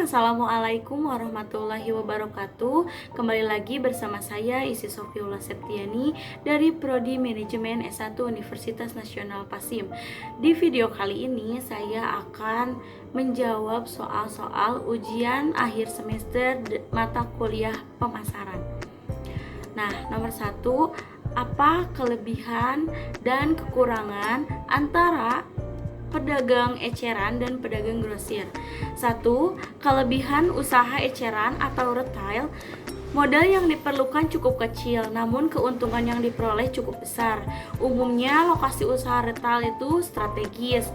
Assalamualaikum warahmatullahi wabarakatuh. Kembali lagi bersama saya Isi Sofiullah Septiani dari Prodi Manajemen S1 Universitas Nasional Pasim. Di video kali ini saya akan menjawab soal-soal ujian akhir semester mata kuliah pemasaran. Nah, nomor 1, apa kelebihan dan kekurangan antara pedagang eceran dan pedagang grosir? 1. Kelebihan usaha eceran atau retail, modal yang diperlukan cukup kecil, namun keuntungan yang diperoleh cukup besar. Umumnya lokasi usaha retail itu strategis.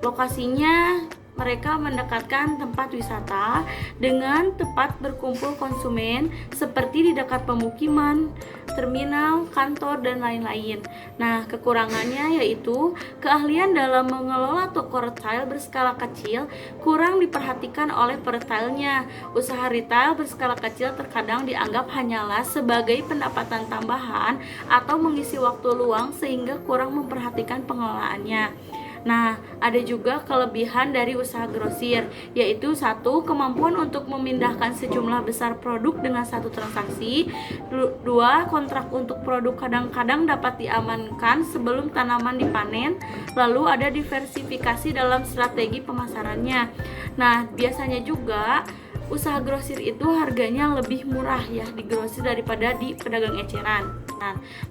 Lokasinya mereka mendekatkan tempat wisata dengan tempat berkumpul konsumen seperti di dekat pemukiman, terminal, kantor, dan lain-lain. Nah, kekurangannya yaitu keahlian dalam mengelola toko retail berskala kecil kurang diperhatikan oleh peretailnya. Usaha retail berskala kecil terkadang dianggap hanyalah sebagai pendapatan tambahan atau mengisi waktu luang sehingga kurang memperhatikan pengelolaannya. Nah, ada juga kelebihan dari usaha grosir, yaitu 1. Kemampuan untuk memindahkan sejumlah besar produk dengan satu transaksi. 2. Kontrak untuk produk kadang-kadang dapat diamankan sebelum tanaman dipanen. Lalu ada diversifikasi dalam strategi pemasarannya. Nah, biasanya juga usaha grosir itu harganya lebih murah ya di grosir daripada di pedagang eceran.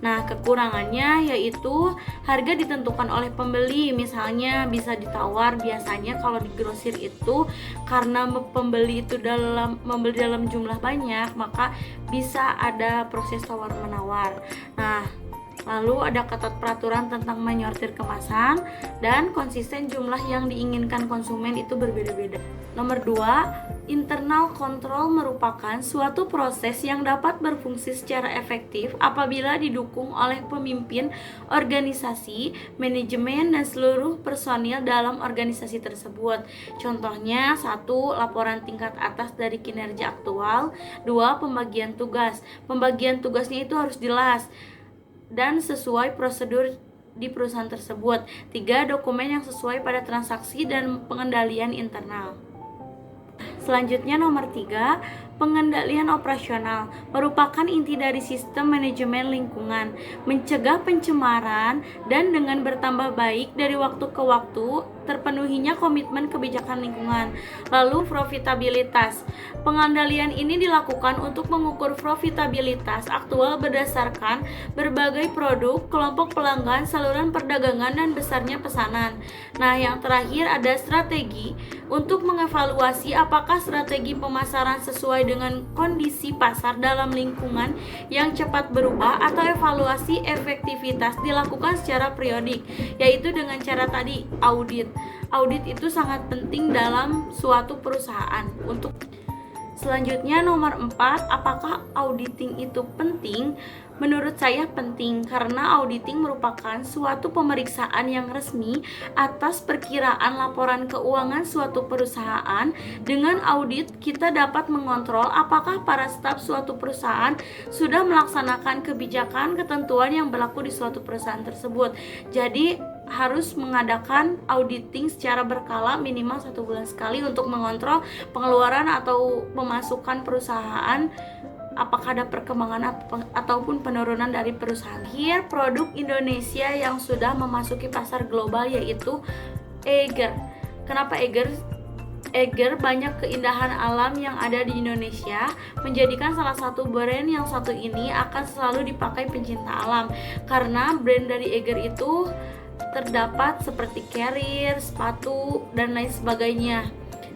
Nah, kekurangannya yaitu harga ditentukan oleh pembeli. Misalnya bisa ditawar, biasanya kalau di grosir itu karena pembeli itu membeli dalam jumlah banyak, maka bisa ada proses tawar-menawar. Nah, lalu ada ketat peraturan tentang menyortir kemasan dan konsisten jumlah yang diinginkan konsumen itu berbeda-beda. Nomor 2, internal control merupakan suatu proses yang dapat berfungsi secara efektif apabila didukung oleh pemimpin organisasi, manajemen, dan seluruh personil dalam organisasi tersebut. Contohnya 1. Laporan tingkat atas dari kinerja aktual. 2. Pembagian tugas. Pembagian tugasnya itu harus jelas dan sesuai prosedur di perusahaan tersebut. 3. Dokumen yang sesuai pada transaksi dan pengendalian internal. Selanjutnya nomor 3, pengendalian operasional merupakan inti dari sistem manajemen lingkungan, mencegah pencemaran dan dengan bertambah baik dari waktu ke waktu terpenuhinya komitmen kebijakan lingkungan. Lalu profitabilitas. Pengendalian ini dilakukan untuk mengukur profitabilitas aktual berdasarkan berbagai produk, kelompok pelanggan, saluran perdagangan, dan besarnya pesanan. Nah, yang terakhir ada strategi untuk mengevaluasi apakah strategi pemasaran sesuai dengan kondisi pasar dalam lingkungan yang cepat berubah, atau evaluasi efektivitas dilakukan secara periodik, yaitu dengan cara tadi audit. Audit itu sangat penting dalam suatu perusahaan. Selanjutnya nomor 4, apakah auditing itu penting? Menurut saya penting karena auditing merupakan suatu pemeriksaan yang resmi atas perkiraan laporan keuangan suatu perusahaan. Dengan audit, kita dapat mengontrol apakah para staf suatu perusahaan sudah melaksanakan kebijakan ketentuan yang berlaku di suatu perusahaan tersebut. Jadi harus mengadakan auditing secara berkala minimal 1 bulan sekali untuk mengontrol pengeluaran atau pemasukan perusahaan, apakah ada perkembangan ataupun penurunan dari perusahaan. Akhir produk Indonesia yang sudah memasuki pasar global yaitu Eiger. Kenapa Eiger? Eiger banyak keindahan alam yang ada di Indonesia, menjadikan salah satu brand yang satu ini akan selalu dipakai pencinta alam. Karena brand dari Eiger itu terdapat seperti carrier, sepatu, dan lain sebagainya.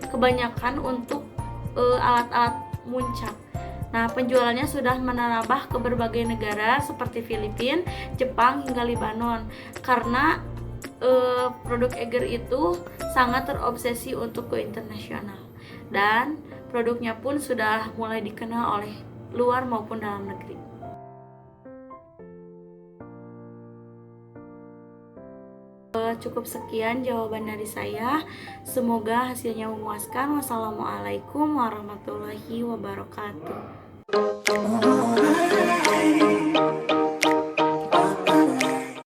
Kebanyakan untuk alat-alat muncak. Nah, penjualannya sudah menambah ke berbagai negara seperti Filipina, Jepang, hingga Lebanon. Karena produk Eiger itu sangat terobsesi untuk go internasional. Dan produknya pun sudah mulai dikenal oleh luar maupun dalam negeri. Cukup sekian jawaban dari saya. Semoga hasilnya memuaskan. Wassalamualaikum warahmatullahi wabarakatuh.